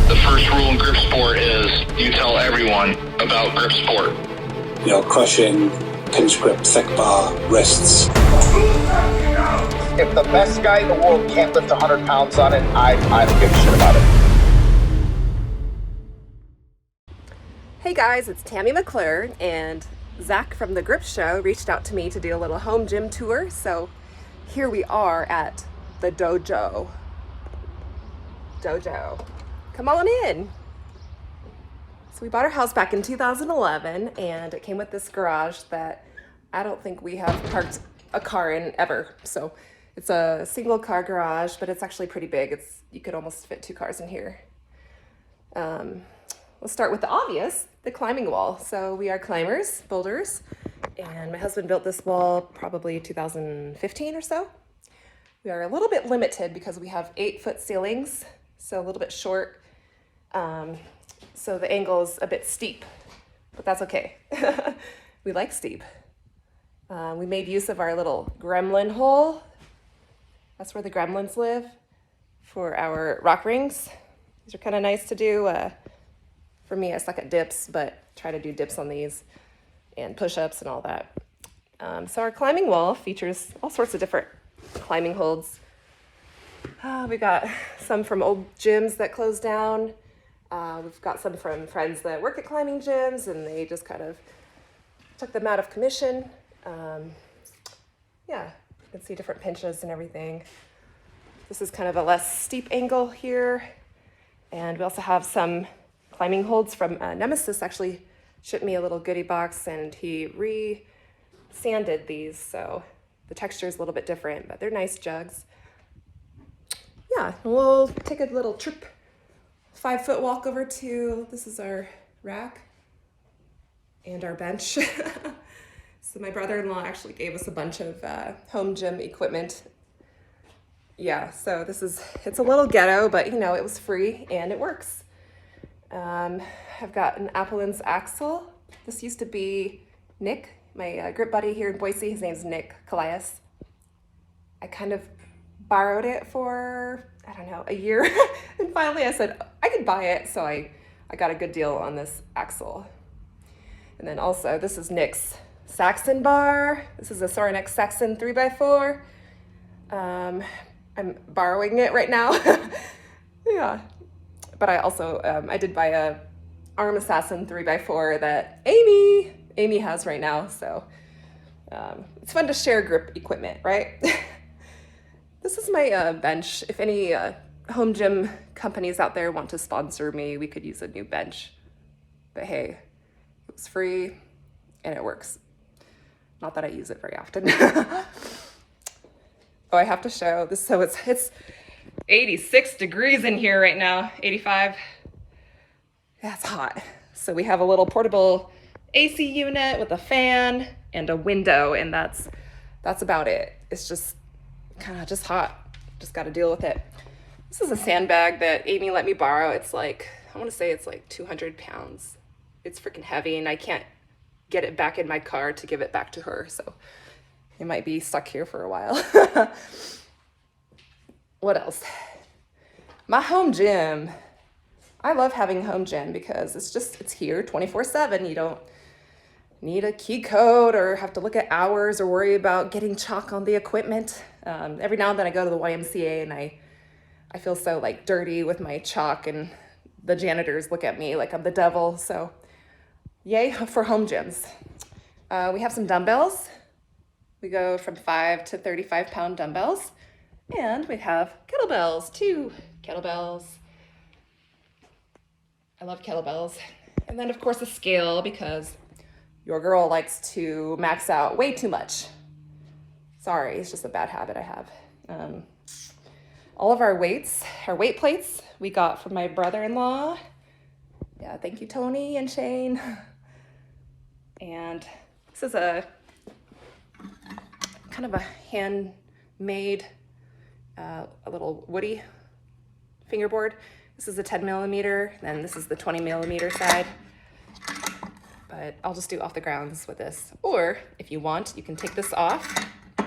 The first rule in grip sport is you tell everyone about grip sport. You know, crushing, pinch grip, thick bar, wrists. If the best guy in the world can't lift 100 pounds on it, I don't give a shit about it. Hey guys, it's Tammy McClure, and Zach from the Grip Show reached out to me to do a little home gym tour. So here we are at the dojo. Come on in. So we bought our house back in 2011, and it came with this garage that I don't think we have parked a car in ever. So it's a single car garage, but it's actually pretty big. You could almost fit 2 cars in here. We'll start with the obvious, the climbing wall. So we are climbers, boulders, and my husband built this wall probably 2015 or so. We are a little bit limited because we have 8-foot ceilings, so a little bit short. So the angle is a bit steep, but that's okay. We like steep. We made use of our little gremlin hole. That's where the gremlins live for our rock rings. These are kind of nice to do. For me, I suck at dips, but try to do dips on these and push-ups and all that. So our climbing wall features all sorts of different climbing holds. We got some from old gyms that closed down. We've got some from friends that work at climbing gyms, and they just kind of took them out of commission. Yeah, you can see different pinches and everything. This is kind of a less steep angle here. And we also have some climbing holds from Nemesis. Actually shipped me a little goodie box, and he re-sanded these, so the texture is a little bit different, but they're nice jugs. Yeah, we'll take a little trip, 5-foot walk over to, this is our rack and our bench. So my brother-in-law actually gave us a bunch of home gym equipment. Yeah, so it's a little ghetto, but you know, it was free and it works. I've got an Appleton's axle. This used to be Nick, my grip buddy here in Boise. His name's Nick Callias. I kind of borrowed it for, I don't know, a year. And finally I said I could buy it, so I got a good deal on this axle. And then also, this is Nick's Saxon bar. This is a Sorinex Saxon 3x4. I'm borrowing it right now. Yeah. But I also, I did buy a Arm Assassin 3x4 that Amy has right now. So it's fun to share grip equipment, right? This is my bench. If any home gym companies out there want to sponsor me, we could use a new bench. But hey, it was free and it works. Not that I use it very often. Oh, I have to show this. So it's 86 degrees in here right now, 85. That's hot. So we have a little portable AC unit with a fan and a window, and that's about it. It's just kind of just hot. Just got to deal with it. This is a sandbag that Amy let me borrow. It's like, I want to say it's like 200 pounds. It's freaking heavy, and I can't get it back in my car to give it back to her. So it might be stuck here for a while. What else? My home gym. I love having a home gym because it's here 24/7. You don't need a key code or have to look at hours or worry about getting chalk on the equipment. Every now and then I go to the YMCA and I feel so like dirty with my chalk, and the janitors look at me like I'm the devil. So yay for home gyms. We have some dumbbells. We go from 5 to 35 pound dumbbells, and we have kettlebells too. Kettlebells. I love kettlebells. And then of course a scale, because your girl likes to max out way too much. Sorry, it's just a bad habit I have. All of our weights, our weight plates, we got from my brother-in-law. Yeah, thank you, Tony and Shane. And this is a kind of a handmade, a little woody fingerboard. This is a 10 millimeter, and this is the 20 millimeter side. But I'll just do off the grounds with this. Or if you want, you can take this off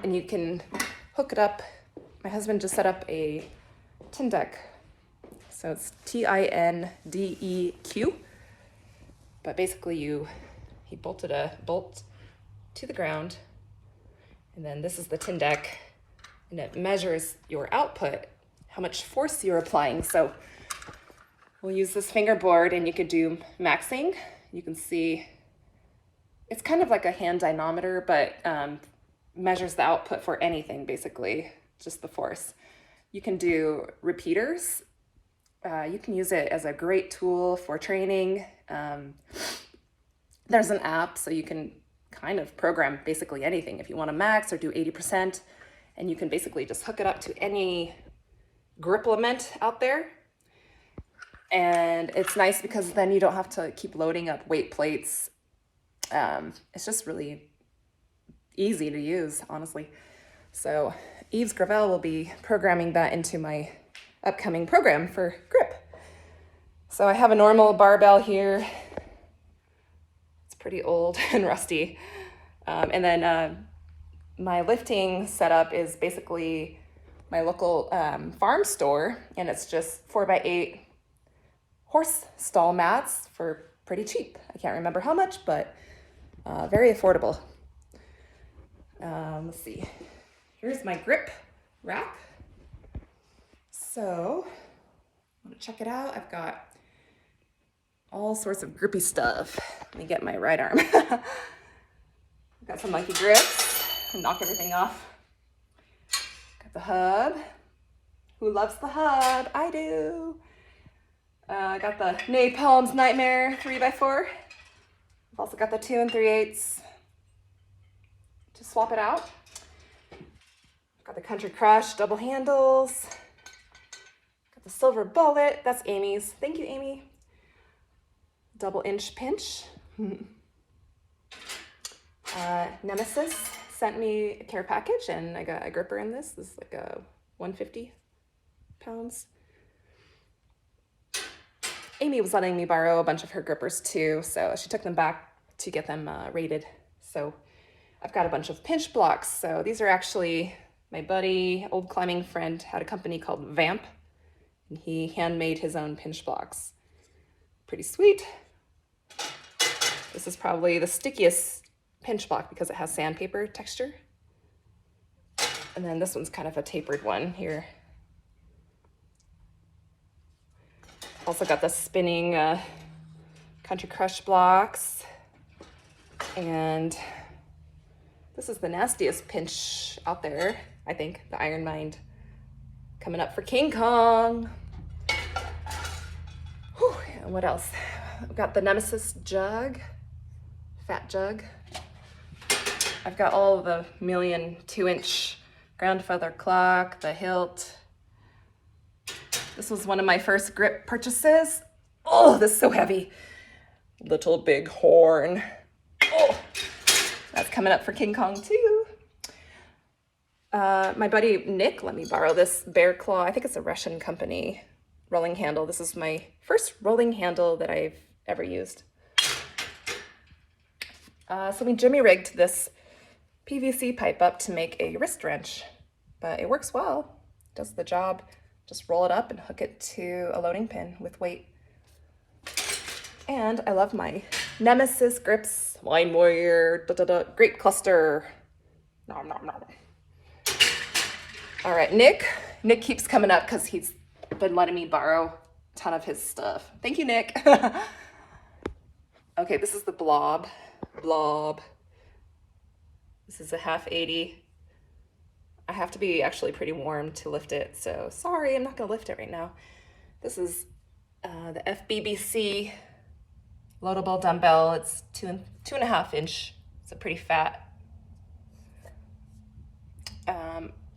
and you can hook it up. My husband just set up a tin deck So it's TINDEQ. But basically he bolted a bolt to the ground, and then this is the tin deck, and it measures your output, how much force you're applying. So we'll use this fingerboard, and you could do maxing. You can see it's kind of like a hand dynamometer, but measures the output for anything, basically, just the force. You can do repeaters. You can use it as a great tool for training. There's an app, so you can kind of program basically anything. If you want to max or do 80%, and you can basically just hook it up to any grip limit out there. And it's nice because then you don't have to keep loading up weight plates. It's just really easy to use, honestly. So Yves Gravel will be programming that into my upcoming program for grip. So I have a normal barbell here. It's pretty old and rusty. And then my lifting setup is basically my local farm store, and it's just 4x8 horse stall mats for pretty cheap. I can't remember how much, but very affordable. Let's see. Here's my grip rack. So, I'm gonna check it out. I've got all sorts of grippy stuff. Let me get my right arm. I've got some monkey grips and knock everything off. Got the hub. Who loves the hub? I do. I got the Napalm's Nightmare 3x4. I've also got the 2 3/8 to swap it out. Got the Country Crush double handles. Got the Silver Bullet. That's Amy's. Thank you, Amy. Double inch pinch. Nemesis sent me a care package, and I got a gripper in this. This is like a 150 pounds. Amy was letting me borrow a bunch of her grippers too, so she took them back to get them rated. So I've got a bunch of pinch blocks. So these are actually my buddy, old climbing friend, had a company called Vamp, and he handmade his own pinch blocks. Pretty sweet. This is probably the stickiest pinch block because it has sandpaper texture. And then this one's kind of a tapered one here. Also got the spinning Country Crush blocks. And this is the nastiest pinch out there, I think, the Iron Mind. Coming up for King Kong. Whew, and what else? I've got the Nemesis jug, fat jug. I've got all of the million 2-inch ground feather clock, the hilt. This was one of my first grip purchases. Oh, this is so heavy. Little Big Horn. Oh, that's coming up for King Kong too. My buddy Nick let me borrow this Bear Claw. I think it's a Russian company rolling handle. This is my first rolling handle that I've ever used. So we jimmy rigged this PVC pipe up to make a wrist wrench, but it works well. It does the job. Just roll it up and hook it to a loading pin with weight. And I love my Nemesis grips, Line Warrior, Grape Cluster. Nom, nom, nom. All right, Nick keeps coming up because he's been letting me borrow a ton of his stuff. Thank you, Nick. Okay, this is the Blob. This is a 1/2 I have to be actually pretty warm to lift it, so sorry, I'm not gonna lift it right now. This is the FBBC loadable dumbbell. It's 2.5 inch. It's a pretty fat.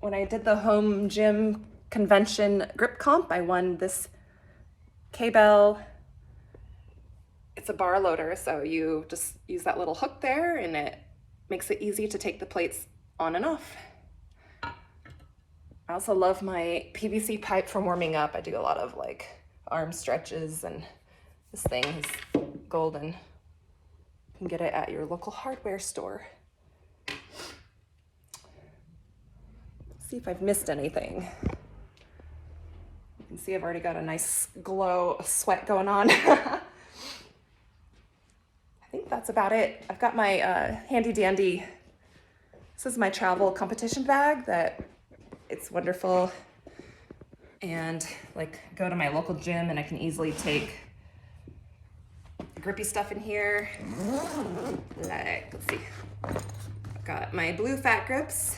When I did the home gym convention grip comp, I won this K-Bell. It's a bar loader, so you just use that little hook there, and it makes it easy to take the plates on and off. I also love my PVC pipe for warming up. I do a lot of like arm stretches, and this thing is golden. You can get it at your local hardware store. Let's see if I've missed anything. You can can see I've already got a nice glow of sweat going on. I think that's about it. I've got my handy dandy, this is my travel competition bag that it's wonderful. And like go to my local gym and I can easily take the grippy stuff in here. Like, let's see. I've got my blue fat grips.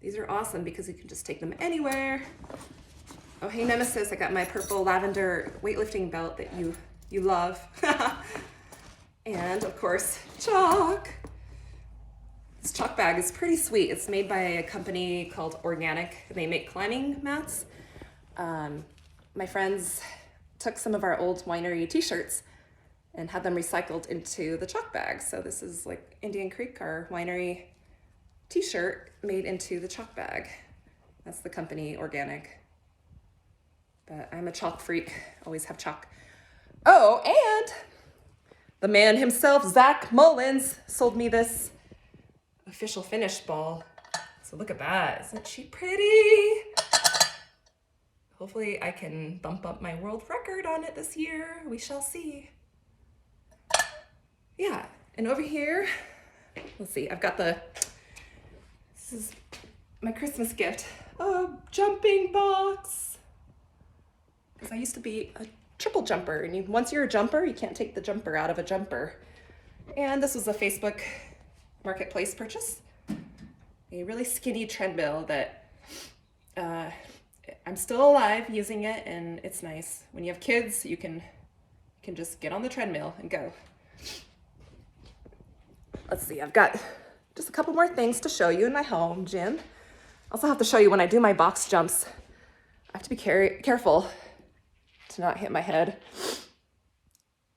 These are awesome because you can just take them anywhere. Oh, hey Nemesis, I got my purple lavender weightlifting belt that you love. And of course, chalk. This chalk bag is pretty sweet. It's made by a company called Organic. They make climbing mats. My friends took some of our old winery t-shirts and had them recycled into the chalk bag. So this is like Indian Creek, our winery t-shirt made into the chalk bag. That's the company Organic. But I'm a chalk freak, always have chalk. Oh, and the man himself, Zach Mullins, sold me this official finish ball. So look at that, isn't she pretty? Hopefully I can bump up my world record on it this year. We shall see. Yeah, and over here, let's see, I've got this is my Christmas gift, a jumping box. Because I used to be a triple jumper, and once you're a jumper, you can't take the jumper out of a jumper. And this was a Facebook Marketplace purchase. A really skinny treadmill that I'm still alive using it, and it's nice. When you have kids, you can just get on the treadmill and go. Let's see, I've got just a couple more things to show you in my home gym. I also have to show you when I do my box jumps. I have to be careful to not hit my head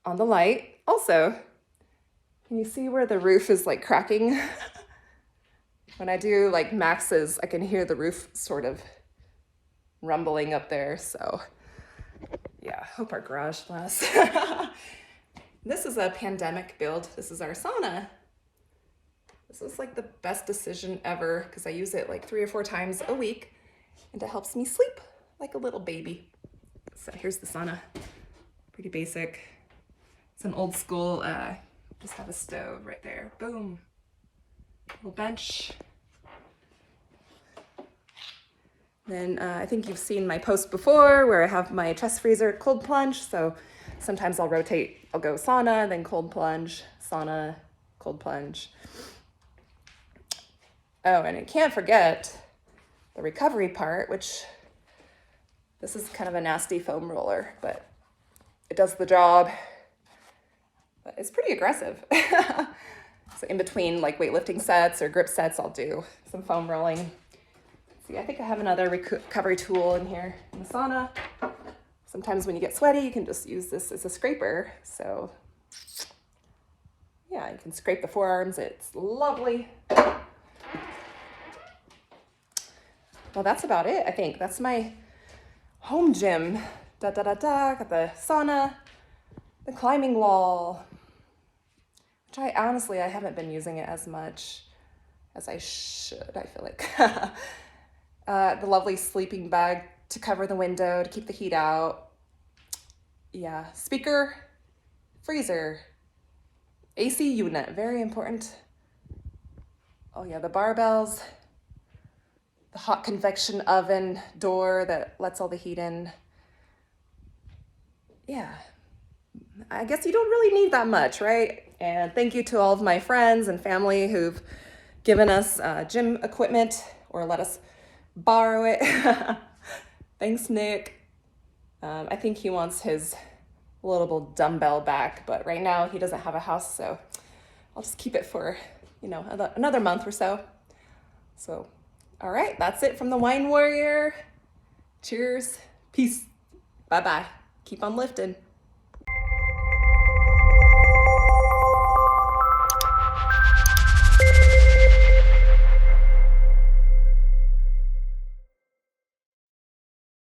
on the light. Also, can you see where the roof is like cracking? When I do like maxes, I can hear the roof sort of rumbling up there. So yeah, hope our garage lasts. This is a pandemic build. This is our sauna. This is like the best decision ever because I use it like 3 or 4 times a week and it helps me sleep like a little baby. So here's the sauna, pretty basic. It's an old school, just have a stove right there, boom. Little bench. Then I think you've seen my post before where I have my chest freezer cold plunge. So sometimes I'll rotate, I'll go sauna, then cold plunge, sauna, cold plunge. Oh, and I can't forget the recovery part, which this is kind of a nasty foam roller, but it does the job. But it's pretty aggressive. So in between like weightlifting sets or grip sets, I'll do some foam rolling. See, I think I have another recovery tool in here in the sauna. Sometimes when you get sweaty, you can just use this as a scraper. So yeah, you can scrape the forearms. It's lovely. Well, that's about it, I think. That's my home gym. Got the sauna, the climbing wall, which I haven't been using it as much as I should, I feel like. The lovely sleeping bag to cover the window, to keep the heat out. Yeah, speaker, freezer, AC unit, very important. Oh yeah, the barbells, the hot convection oven door that lets all the heat in. Yeah, I guess you don't really need that much, right? And thank you to all of my friends and family who've given us gym equipment or let us borrow it. Thanks, Nick. I think he wants his little dumbbell back, but right now he doesn't have a house, so I'll just keep it for, another month or so. So, all right, that's it from the Wine Warrior. Cheers. Peace. Bye-bye. Keep on lifting.